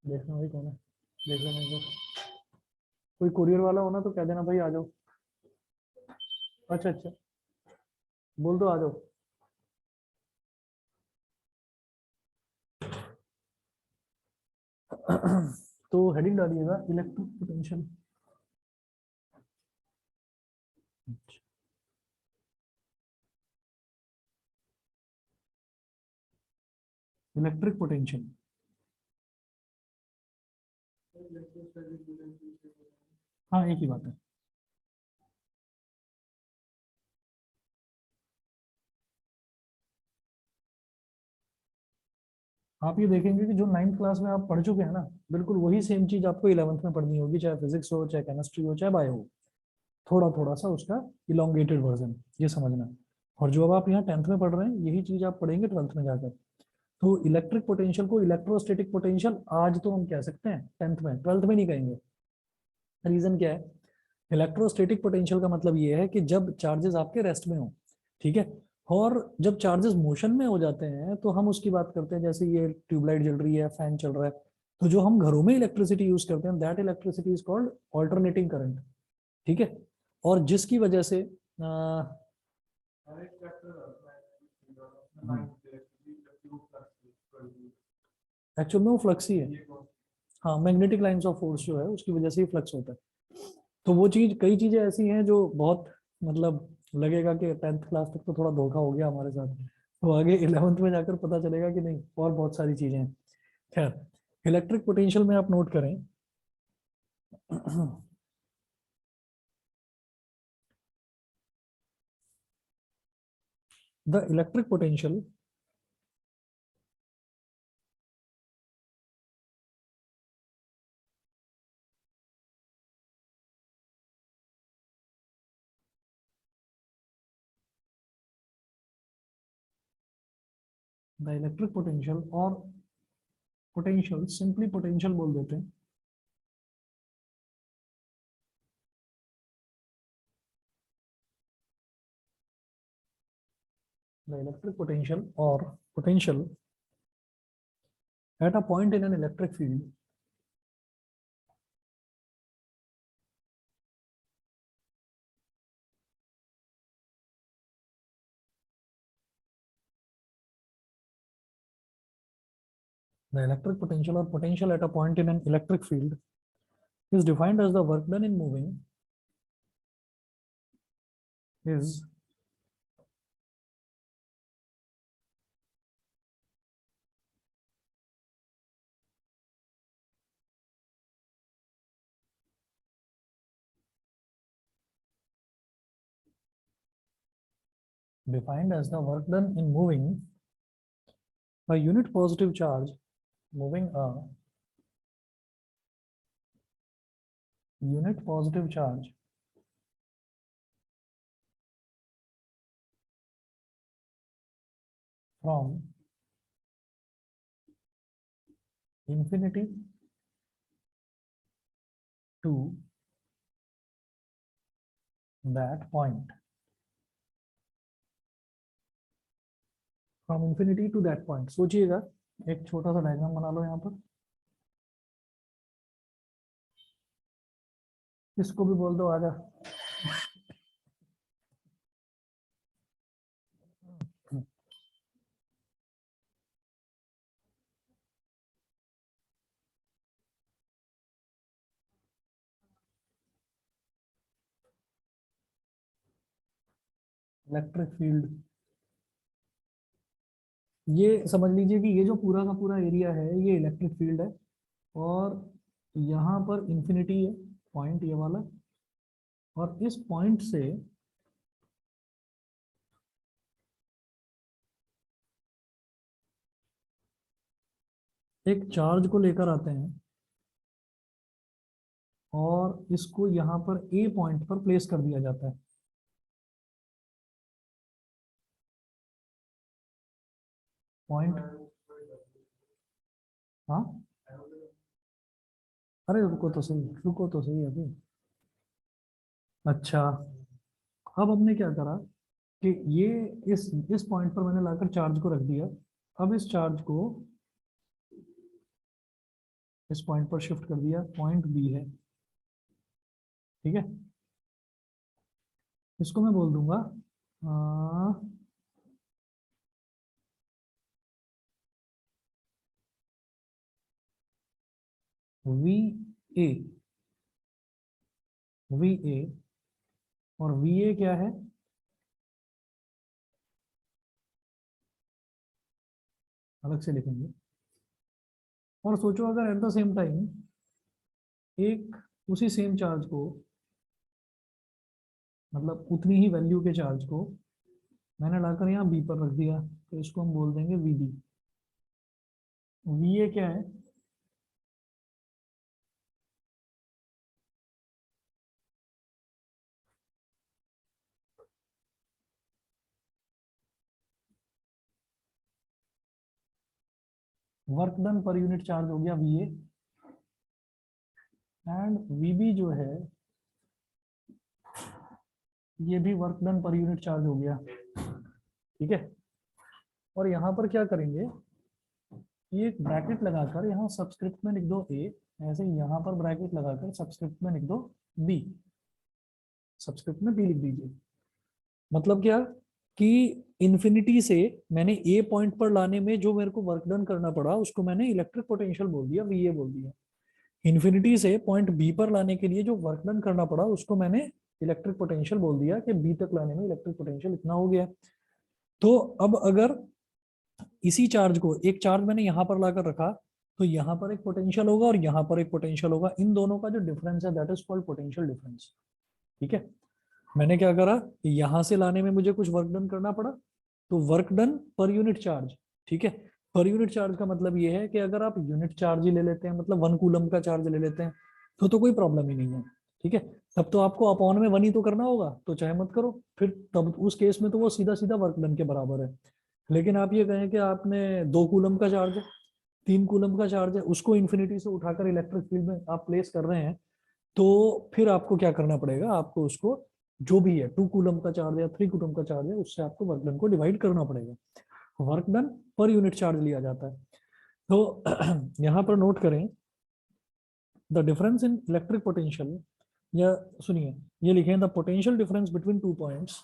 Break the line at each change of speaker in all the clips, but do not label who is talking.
देखना भाई कौन है, देख लेना एक बार। कोई कुरियर वाला हो ना तो कह देना भाई आ जाओ। अच्छा अच्छा, बोल दो आ जाओ। तो हेडिंग डालिएगा इलेक्ट्रिक पोटेंशियल। Electric potential. हाँ एक ही बात है। आप ये देखेंगे कि जो 9th क्लास में आप पढ़ चुके हैं ना, बिल्कुल वही सेम चीज आपको 11th में पढ़नी होगी, चाहे फिजिक्स हो, चाहे केमिस्ट्री हो, चाहे बायो हो। थोड़ा थोड़ा सा उसका इलोंगेटेड वर्जन, ये समझना। और जो अब आप यहाँ 10th में पढ़ रहे हैं, यही चीज आप पढ़ेंगे 12th में जाकर। तो इलेक्ट्रिक पोटेंशियल को इलेक्ट्रोस्टैटिक पोटेंशियल आज तो हम कह सकते हैं 10th में, 12th में नहीं कहेंगे। रीजन क्या है? इलेक्ट्रोस्टैटिक पोटेंशियल का मतलब ये है कि जब चार्जेस आपके रेस्ट में हो, ठीक है, और जब चार्जेस मोशन में हो जाते हैं तो हम उसकी बात करते हैं, जैसे ये ट्यूबलाइट जल रही है, फैन चल रहा है, तो जो हम घरों में इलेक्ट्रिसिटी यूज करते हैं, that electricity is called alternating current. ठीक है। और जिसकी वजह से एक्चुअल में वो फ्लक्स ही है। हाँ, मैग्नेटिक लाइंस ऑफ फोर्स जो है उसकी वजह से ही फ्लक्स होता है। तो वो चीज, कई चीजें ऐसी हैं जो बहुत, मतलब लगेगा कि 10th क्लास तक तो थोड़ा धोखा हो गया हमारे साथ, तो आगे 11th में जाकर पता चलेगा कि नहीं, और बहुत सारी चीजें हैं। खैर, इलेक्ट्रिक पोटेंशियल में आप नोट करें। The electric potential the electric potential, और पोटेंशियल सिंपली पोटेंशियल बोल देते हैं। द इलेक्ट्रिक पोटेंशियल और potential at a point in an electric field the electric potential or potential at a point in an electric field is defined as the work done in moving is defined as the work done in moving a unit positive charge moving a unit positive charge from infinity to that point, from infinity to that point। सोचिएगा, एक छोटा सा diagram बना लो यहाँ पर। इसको भी बोल दो आजा। इलेक्ट्रिक फील्ड, ये समझ लीजिए कि ये जो पूरा का पूरा एरिया है ये इलेक्ट्रिक फील्ड है, और यहाँ पर इंफिनिटी है, पॉइंट ये वाला, और इस पॉइंट से एक चार्ज को लेकर आते हैं और इसको यहाँ पर ए पॉइंट पर प्लेस कर दिया जाता है। पॉइंट, हाँ, अरे रुको तो सही, रुको तो सही अभी। अच्छा, अब हमने क्या करा कि ये इस पॉइंट पर मैंने लाकर चार्ज को रख दिया। अब इस चार्ज को इस पॉइंट पर शिफ्ट कर दिया, पॉइंट बी है, ठीक है। इसको मैं बोल दूंगा वी ए, वी ए, और वी ए क्या है, अलग से लिखेंगे। और सोचो अगर एट द सेम टाइम एक उसी सेम चार्ज को, मतलब उतनी ही वैल्यू के चार्ज को मैंने लाकर यहाँ बी पर रख दिया, तो इसको हम बोल देंगे वी बी। वी ए क्या है, वर्क डन पर यूनिट चार्ज हो गया V A, and V B जो है ये भी वर्क डन पर यूनिट चार्ज हो गया, ठीक है। और यहाँ पर क्या करेंगे, ये एक ब्रैकेट लगाकर यहाँ सबस्क्रिप्ट में लिख दो ए, ऐसे ही यहाँ पर ब्रैकेट लगाकर सबस्क्रिप्ट में लिख दो बी, सबस्क्रिप्ट में बी लिख दीजिए। मतलब क्या कि इन्फिनिटी से मैंने ए पॉइंट पर लाने में जो मेरे को वर्क डन करना पड़ा उसको मैंने इलेक्ट्रिक पोटेंशियल बोल दिया, वी ए बोल दिया। इन्फिनिटी से पॉइंट बी पर लाने के लिए जो वर्क डन करना पड़ा उसको मैंने इलेक्ट्रिक पोटेंशियल बोल दिया कि बी तक लाने में इलेक्ट्रिक पोटेंशियल इतना हो गया। तो अब अगर इसी चार्ज को, एक चार्ज मैंने यहाँ पर लाकर रखा, तो यहाँ पर एक पोटेंशियल होगा और यहाँ पर एक पोटेंशियल होगा, इन दोनों का जो डिफरेंस है that is called potential difference, ठीक है। मैंने क्या करा, यहाँ से लाने में मुझे कुछ वर्क डन करना पड़ा, तो वर्क डन पर यूनिट चार्ज, ठीक है। पर यूनिट चार्ज का मतलब ये है कि अगर आप यूनिट चार्ज ही ले लेते हैं, मतलब 1 कूलम का चार्ज ले लेते हैं, तो कोई प्रॉब्लम ही नहीं है, ठीक है। तब तो आपको अपॉन में 1 ही तो करना होगा, तो चाहे मत करो फिर, तब उस केस में तो वो सीधा सीधा वर्क डन के बराबर है। लेकिन आप ये कहें कि आपने 2 कूलम का चार्ज है, 3 कूलम का चार्ज है, उसको इन्फिनिटी से उठाकर इलेक्ट्रिक फील्ड में आप प्लेस कर रहे हैं, तो फिर आपको क्या करना पड़ेगा, आपको उसको जो भी है 2 कूलम का चार्ज या 3 कूलम का चार्ज है उससे आपको वर्क डन को डिवाइड करना पड़ेगा। वर्क डन पर यूनिट चार्ज लिया जाता है। तो यहाँ पर नोट करें the difference in electric potential, या सुनिए ये लिखें the potential difference between 2 points,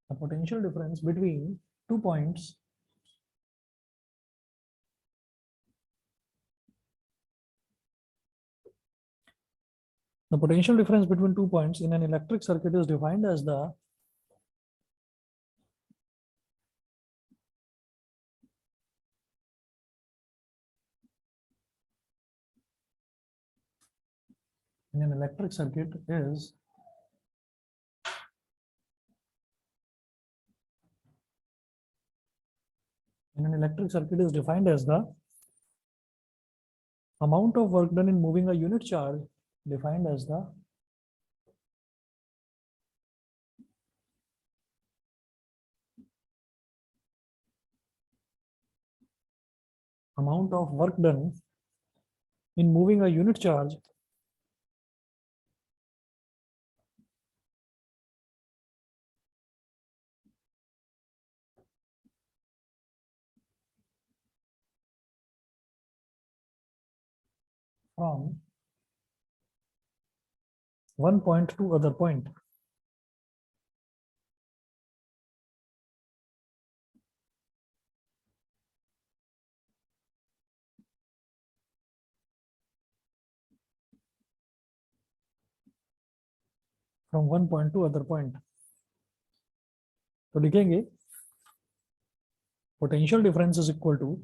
the potential difference between 2 points the potential difference between 2 points in an electric circuit is defined as the in an electric circuit is in an electric circuit is defined as the amount of work done in moving a unit charge defined as the amount of work done in moving a unit charge from one point to other point. From one point to other point. तो लिखेंगे potential difference is equal to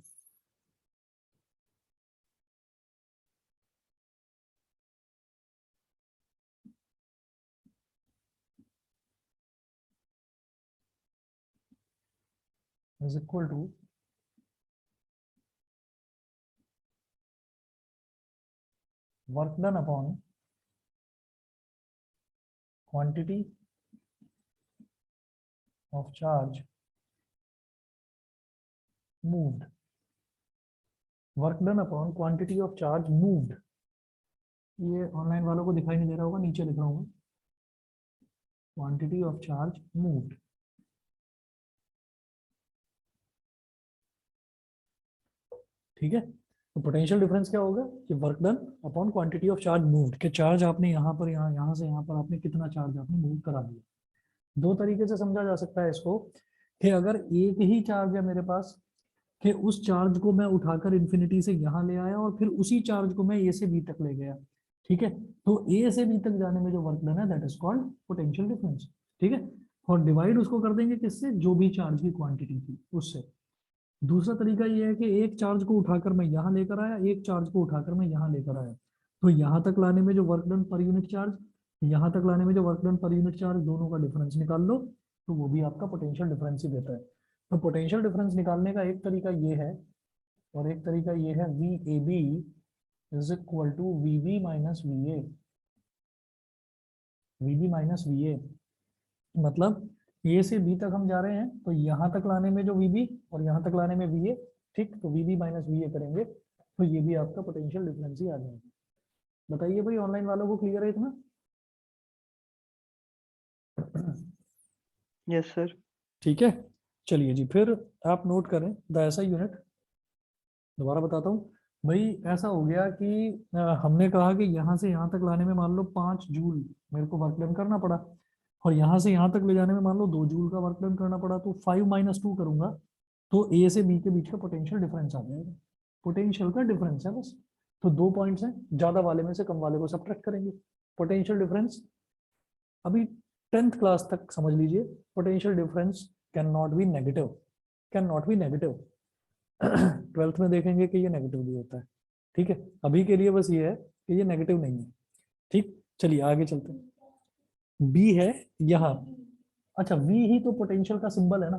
work done upon quantity of charge moved work done upon quantity of charge moved. ये online वालों को दिखाई नहीं दे रहा होगा, नीचे लिख रहा हूँ, क्वांटिटी ऑफ चार्ज मूव्ड। ठीक है, तो पोटेंशियल डिफरेंस क्या होगा कि work done upon quantity of charge moved, कि चार्ज आपने यहाँ पर यहाँ से यहाँ पर आपने कितना चार्ज आपने मूव करा दिया। दो तरीके से समझा जा सकता है इसको, कि अगर एक ही चार्ज है मेरे पास, कि उस चार्ज को मैं उठाकर इन्फिनिटी से यहाँ ले आया और फिर उसी चार्ज को मैं ए से बी तक ले गया। ठीक है, तो ए से बी तक जाने में जो वर्क डन है that is called potential difference. ठीक है, और डिवाइड उसको कर देंगे किससे, जो भी चार्ज की क्वांटिटी थी उससे। दूसरा तरीका ये है कि एक चार्ज को उठाकर मैं यहाँ लेकर आया, एक चार्ज को उठाकर मैं यहाँ लेकर आया, तो यहाँ तक लाने में जो वर्क डन पर यूनिट चार्ज, यहाँ तक लाने में जो वर्क डन पर यूनिट चार्ज, दोनों का डिफरेंस निकाल लो, तो वो भी आपका पोटेंशियल डिफरेंस ही देता है। तो पोटेंशियल डिफरेंस निकालने का एक तरीका ये है, और एक तरीका ये है V A B is equal to V B minus V A. V B minus V A मतलब ए से बी तक हम जा रहे हैं, तो यहाँ तक लाने में जो वी बी और यहाँ तक लाने में वी ए, ठीक, तो V B minus V A करेंगे तो ये भी आपका पोटेंशियल डिफरेंस ही आ जाएगा। बताइए भाई, ऑनलाइन वालों को क्लियर है इतना?
Yes sir.
ठीक है, चलिए जी, फिर आप नोट करें द ऐसा यूनिट। दोबारा बताता हूँ भाई, ऐसा हो गया कि हमने कहा कि यहाँ से यहाँ तक लाने में मान लो 5 जूल मेरे को वर्क डन करना पड़ा, और यहाँ से यहाँ तक ले जाने में मान लो 2 जूल का वर्क डन करना पड़ा, तो 5 - 2 करूंगा तो ए से बी के बीच का पोटेंशियल डिफरेंस आ जाएगा। पोटेंशियल का डिफरेंस है बस, तो दो पॉइंट्स हैं, ज्यादा वाले में से कम वाले को सब्ट्रैक्ट करेंगे। पोटेंशियल डिफरेंस अभी 10th क्लास तक समझ लीजिए, potential difference can not be negative, can not be negative. 12th में देखेंगे कि ये नेगेटिव भी होता है। ठीक है, अभी के लिए बस ये है कि ये नेगेटिव नहीं है। ठीक, चलिए आगे चलते हैं। बी है यहाँ, अच्छा वी ही तो पोटेंशियल का सिंबल है ना,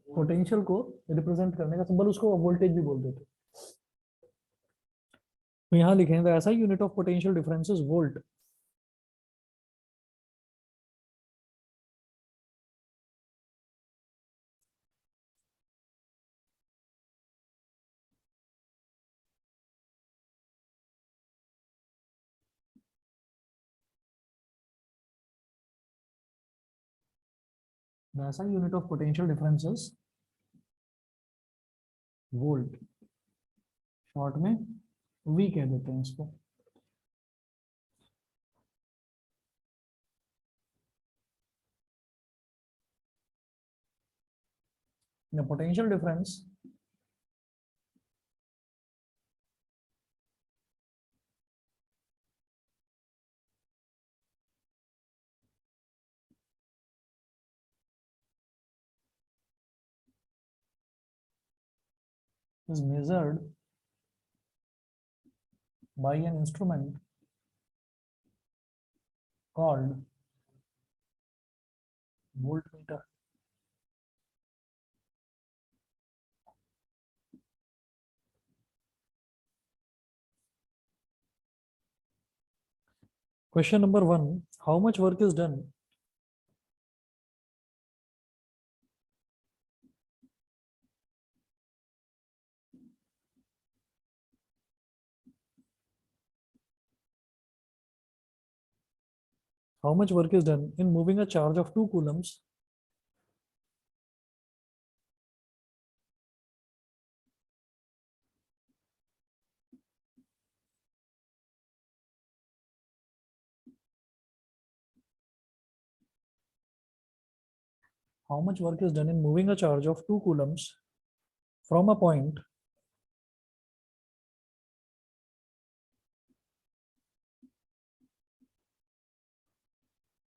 पोटेंशियल को रिप्रेजेंट करने का सिंबल, उसको वोल्टेज भी बोल देते। तो यहाँ लिखेंगे ऐसा unit of potential difference is volt. ऐसा unit of potential difference is volt, short में वी कह देते हैं इसको। The potential difference is measured by an instrument called voltmeter. Question number 1, how much work is done in moving a charge of 2 coulombs how much work is done in moving a charge of 2 coulombs from a point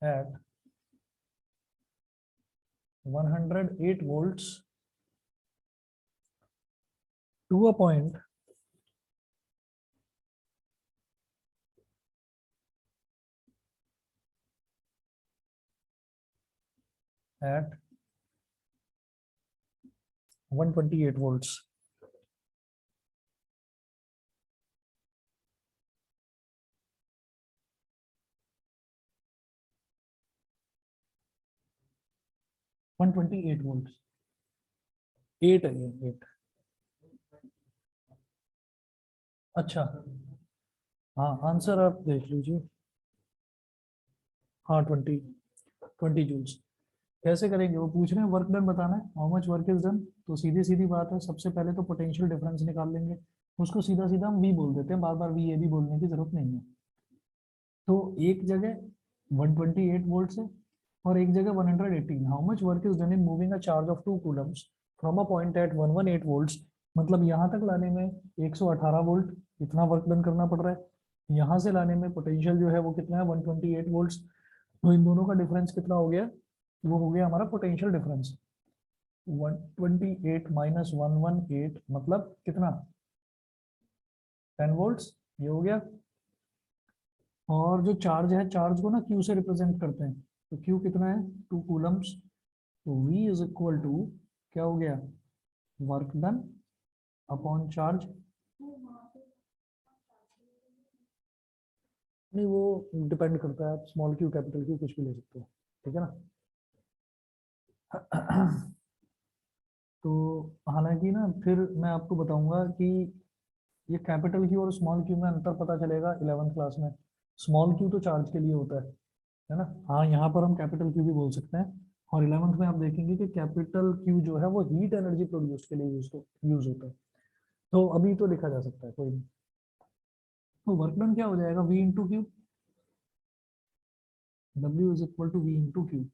at 108 volts to a point at 128 volts? One 128 volts, 8 है ये 8। अच्छा, हाँ answer आप देख लीजिए। हाँ 20 joules. कैसे करेंगे, वो पूछ रहे हैं वर्क डन बताना है, how much work is done. तो सीधी सीधी बात है, सबसे पहले तो पोटेंशियल डिफरेंस निकाल लेंगे। उसको सीधा सीधा हम वी बोल देते हैं, बार बार वी ए भी बोलने की जरूरत नहीं है। तो एक जगह 128 वोल्ट है और एक जगह 118। How much work is done in moving a charge of 2 coulombs from a point at 118 volts. मतलब यहाँ तक लाने में 118 वोल्ट इतना वर्क डन करना पड़ रहा है। यहाँ से लाने में पोटेंशियल जो है वो कितना है, 128 वोल्ट्स। तो इन दोनों का डिफरेंस कितना हो गया, वो हो गया हमारा पोटेंशियल डिफरेंस। 128 माइनस 118 मतलब कितना, 10 वोल्ट्स, ये हो गया। और जो चार्ज है, चार्ज को ना क्यू से रिप्रेजेंट करते हैं, तो क्यू कितना है, 2 कूलम्स। तो वी इज इक्वल टू क्या हो गया, वर्क डन अपॉन चार्ज। नहीं वो डिपेंड करता है, आप स्मॉल क्यू कैपिटल क्यू कुछ भी ले सकते हो, ठीक है ना। तो हालांकि ना फिर मैं आपको बताऊंगा कि ये कैपिटल क्यू और स्मॉल क्यू में अंतर पता चलेगा 11th क्लास में। स्मॉल क्यू तो चार्ज के लिए होता है ना। हाँ यहाँ पर हम कैपिटल क्यू भी बोल सकते हैं। और 11th में आप देखेंगे कि कैपिटल क्यू जो है वो हीट एनर्जी प्रोड्यूस के लिए यूज होता है। तो अभी तो लिखा जा सकता है, कोई नहीं। तो वर्क डन क्या हो जाएगा, V into Q. W is equal to V into Q.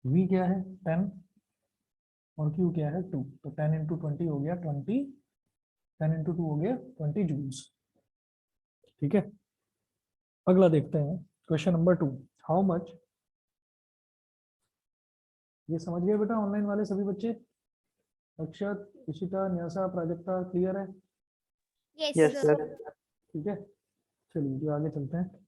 V क्या है 10 और क्यू क्या है 2, तो 10 इंटू 20 हो गया 20, 10 इंटू 2 हो गया 20 जूल्स। ठीक है, अगला देखते हैं क्वेश्चन नंबर 2। हाउ मच, ये समझ गए बेटा ऑनलाइन वाले सभी बच्चे, अक्षत, इशिता, न्यासा, प्राजक्ता, क्लियर है।
Yes
yes
sir.
सर।
ठीक है, चलिए जो आगे चलते हैं।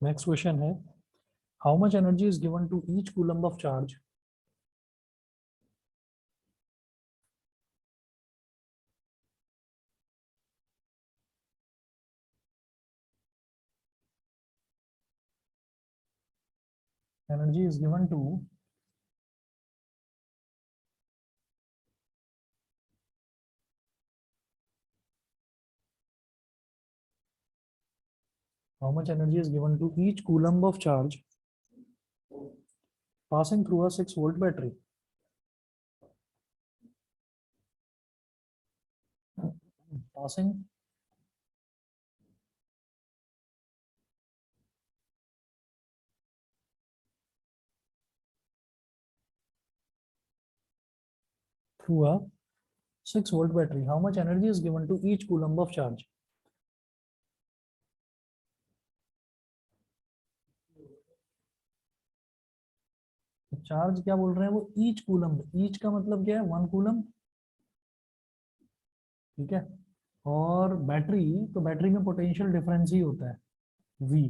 नेक्स्ट क्वेश्चन है, how much energy is given to each coulomb of charge. Energy is given to how much energy is given to each coulomb of charge passing through a 6 volt battery. Passing through a 6 volt battery, how much energy is given to each coulomb of charge. Charge क्या बोल रहे हैं वो, each coulomb, each का मतलब क्या है, 1 coulomb. ठीक है, और बैटरी, तो बैटरी में पोटेंशियल डिफरेंस ही होता है V।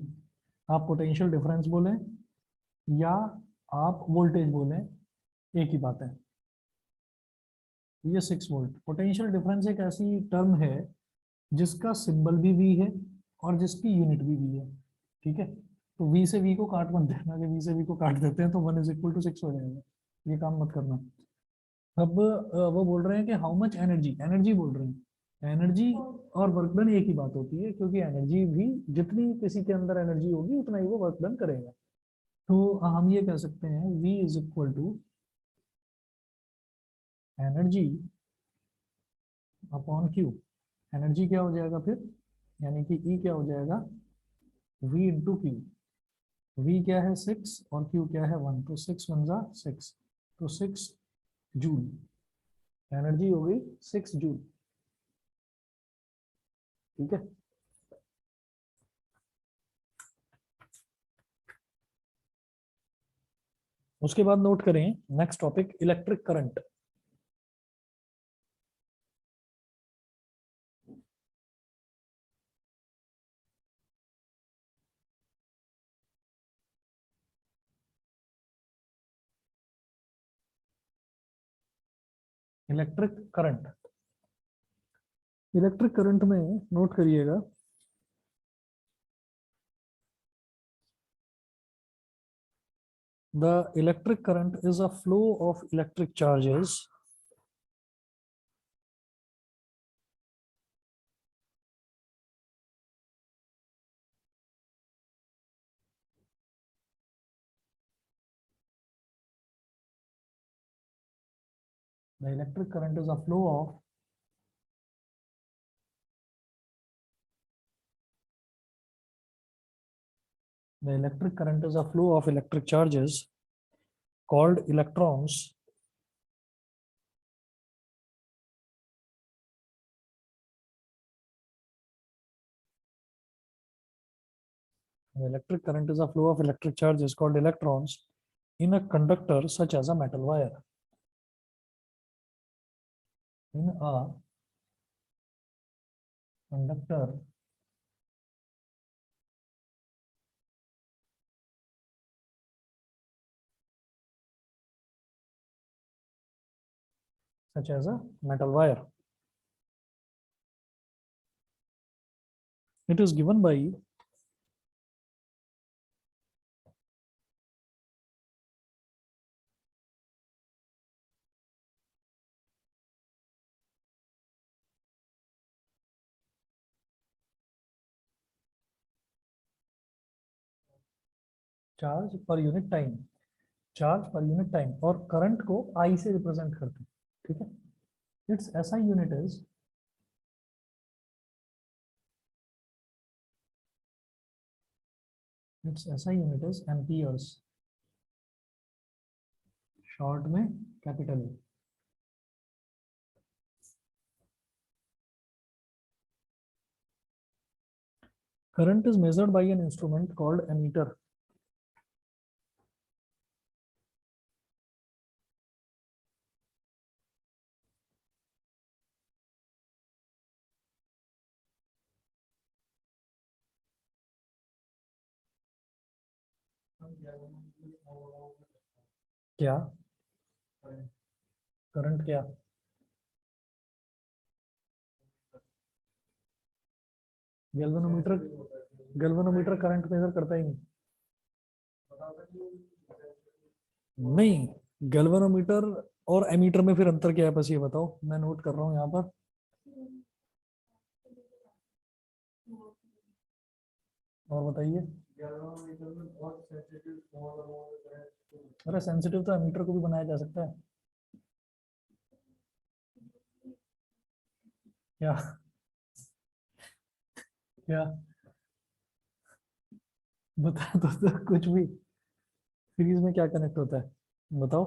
आप पोटेंशियल डिफरेंस बोलें या आप वोल्टेज बोलें, एक ही बात है। ये 6 वोल्ट पोटेंशियल डिफरेंस एक ऐसी टर्म है जिसका सिंबल भी V है और जिसकी यूनिट भी V है। ठीक है, तो V से V को काट मत देना, कि V से V को काट देते हैं तो 1 = 6 हो जाएगा, ये काम मत करना। अब वो बोल रहे हैं कि हाउ मच एनर्जी, एनर्जी बोल रहे हैं, एनर्जी और वर्क डन एक ही बात होती है, क्योंकि एनर्जी भी जितनी किसी के अंदर एनर्जी होगी उतना ही वो वर्क डन करेगा। तो हम ये कह सकते हैं V is equal to energy upon Q. एनर्जी क्या हो जाएगा फिर, यानी कि E क्या हो जाएगा, V इंटू क्यू। V क्या है 6 और Q क्या है 1, तो 6 × 1 = 6, तो 6 जूल। एनर्जी हो गई 6 जूल। ठीक है, उसके बाद नोट करें next topic, electric current. Electric current, electric current में नोट करिएगा the electric current is a flow of electric charges the electric current is a flow of the electric current is a flow of electric charges called electrons the electric current is a flow of electric charges called electrons in a conductor such as a metal wire. In a conductor such as a metal wire. It is given by charge per unit time, charge per unit time, और current को I से represent करते हैं, ठीक है। Its SI unit is its SI unit is amperes, short में capital A. Current is measured by an instrument called ammeter. क्या current, क्या गैल्वेनोमीटर, गैल्वेनोमीटर करंट मेजर करता ही नहीं, नहीं गैल्वेनोमीटर और एमीटर में फिर अंतर क्या है, बस ये बताओ, मैं नोट कर रहा हूँ यहाँ पर। और बताइए। अरे सेंसिटिव तो एमीटर को भी बनाया जा सकता है क्या, क्या बता दो तो कुछ भी, सीरीज में क्या कनेक्ट होता है बताओ,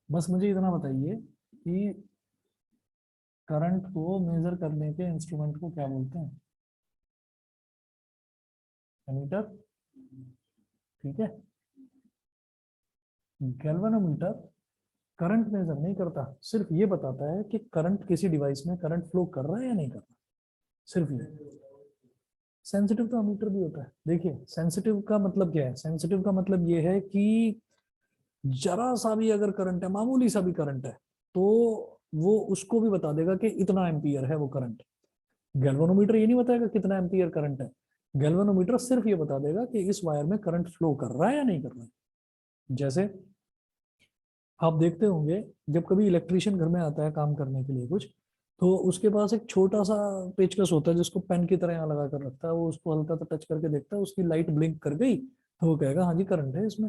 बस मुझे इतना बताइए कि करंट को मेजर करने के इंस्ट्रूमेंट को क्या बोलते हैं, एमीटर, ठीक है। गैल्वेनोमीटर करंट मेजर नहीं करता, सिर्फ ये बताता है कि करंट किसी डिवाइस में करंट फ्लो कर रहा है या नहीं कर रहा, सिर्फ ये। सेंसिटिव तो एमीटर भी होता है। देखिए सेंसिटिव का मतलब क्या है, सेंसिटिव का मतलब ये है कि जरा सा भी अगर करंट है, मामूली सा भी करंट है, तो वो उसको भी बता देगा कि इतना एम्पियर है वो करंट। गैल्वेनोमीटर ये नहीं बताएगा कितना एम्पियर करंट है, गैल्वेनोमीटर सिर्फ ये बता देगा कि इस वायर में करंट फ्लो कर रहा है या नहीं कर रहा है। जैसे आप देखते होंगे जब कभी इलेक्ट्रिशियन घर में आता है काम करने के लिए कुछ, तो उसके पास एक छोटा सा पेचकस होता है जिसको पेन की तरह यहाँ लगा कर रखता है, वो उसको हल्का सा टच करके देखता है, उसकी लाइट ब्लिंक कर गई तो वो कहेगा हाँ जी करंट है इसमें।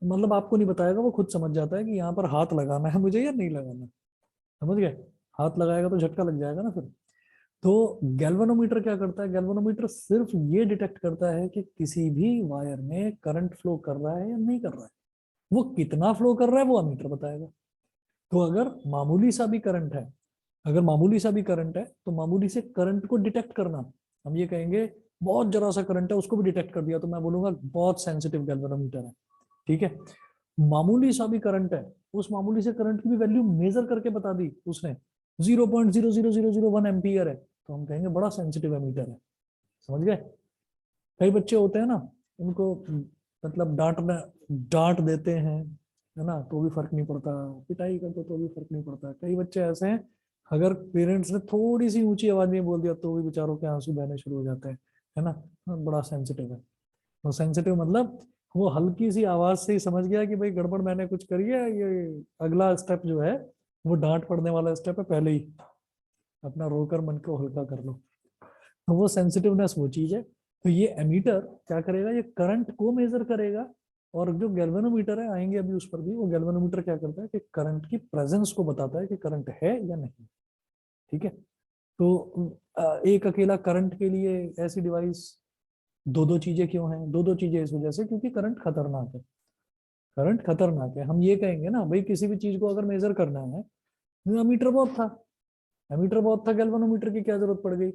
मतलब आपको नहीं बताएगा, वो खुद समझ जाता है कि यहाँ पर हाथ लगाना है मुझे या नहीं लगाना, समझ गए। हाथ लगाएगा तो झटका लग जाएगा ना फिर। तो गैल्वेनोमीटर क्या करता है, गैल्वेनोमीटर सिर्फ ये डिटेक्ट करता है कि किसी भी वायर में करंट फ्लो कर रहा है या नहीं कर रहा है, वो कितना फ्लो कर रहा है वो अमीटर बताएगा। तो अगर मामूली सा भी करंट है, अगर मामूली सा भी करंट है तो मामूली से करंट को डिटेक्ट करना, हम ये कहेंगे बहुत जरा सा करंट है उसको भी डिटेक्ट कर दिया तो मैं बोलूंगा बहुत सेंसिटिव गैल्वेनोमीटर है, ठीक है। मामूली सा भी करंट है, उस मामूली से करंट की भी वैल्यू मेजर करके बता दी उसने, 0.00001 एम्पियर है, तो हम कहेंगे बड़ा सेंसिटिव एमीटर है, समझ गए। कई बच्चे होते हैं ना, उनको मतलब डांट देते हैं है ना, तो भी फर्क नहीं पड़ता, पिटाई कर दो तो भी फर्क नहीं पड़ता। कई बच्चे ऐसे हैं, अगर पेरेंट्स ने थोड़ी सी ऊंची आवाज में बोल दिया तो भी बेचारों के आंसू बहने शुरू हो जाते हैं, है ना। बड़ा सेंसिटिव है। तो सेंसिटिव मतलब वो हल्की सी आवाज से ही समझ गया कि भाई गड़बड़ मैंने कुछ करी है, ये अगला स्टेप जो है वो डांट पड़ने वाला स्टेप है, पहले ही अपना रोकर मन को हल्का कर लो। तो वो सेंसिटिवनेस वो चीज है। तो ये एमीटर क्या करेगा, ये करंट को मेजर करेगा। और जो गैल्वेनोमीटर है, आएंगे अभी उस पर भी, वो गैल्वेनोमीटर क्या करता है कि करंट की प्रेजेंस को बताता है कि करंट है या नहीं। ठीक है। तो एक अकेला करंट के लिए ऐसी डिवाइस, दो दो चीजें क्यों हैं? दो दो चीजें इस वजह से क्योंकि करंट खतरनाक है। करंट खतरनाक है, हम ये कहेंगे ना भाई, किसी भी चीज को अगर मेजर करना है, एमीटर बहुत था, एमीटर बहुत था, गैल्वेनोमीटर की क्या जरूरत पड़ गई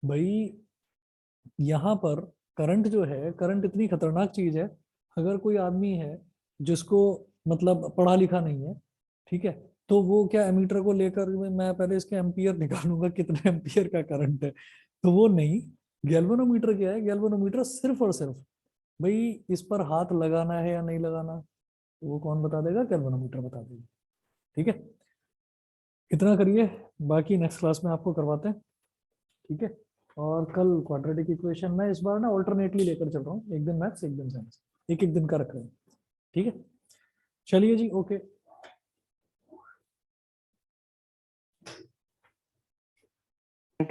भाई? यहाँ पर करंट जो है, करंट इतनी खतरनाक चीज है, अगर कोई आदमी है जिसको मतलब पढ़ा लिखा नहीं है, ठीक है, तो वो क्या एमीटर को लेकर मैं पहले इसके एम्पियर निकालूंगा कितने एम्पियर का करंट है, तो वो नहीं। गैल्वेनोमीटर क्या है? गैल्वेनोमीटर सिर्फ और सिर्फ भाई इस पर हाथ लगाना है या नहीं लगाना, वो कौन बता देगा? गैल्वेनोमीटर बता देगा। ठीक है, इतना करिए, बाकी नेक्स्ट क्लास में आपको करवाते हैं। ठीक है। और कल क्वाड्रेटिक इक्वेशन मैं इस बार ना ऑल्टरनेटली लेकर चल रहा हूँ, एक दिन मैथ्स एक दिन साइंस, एक एक दिन का रख रहे हैं। ठीक है, चलिए जी, ओके।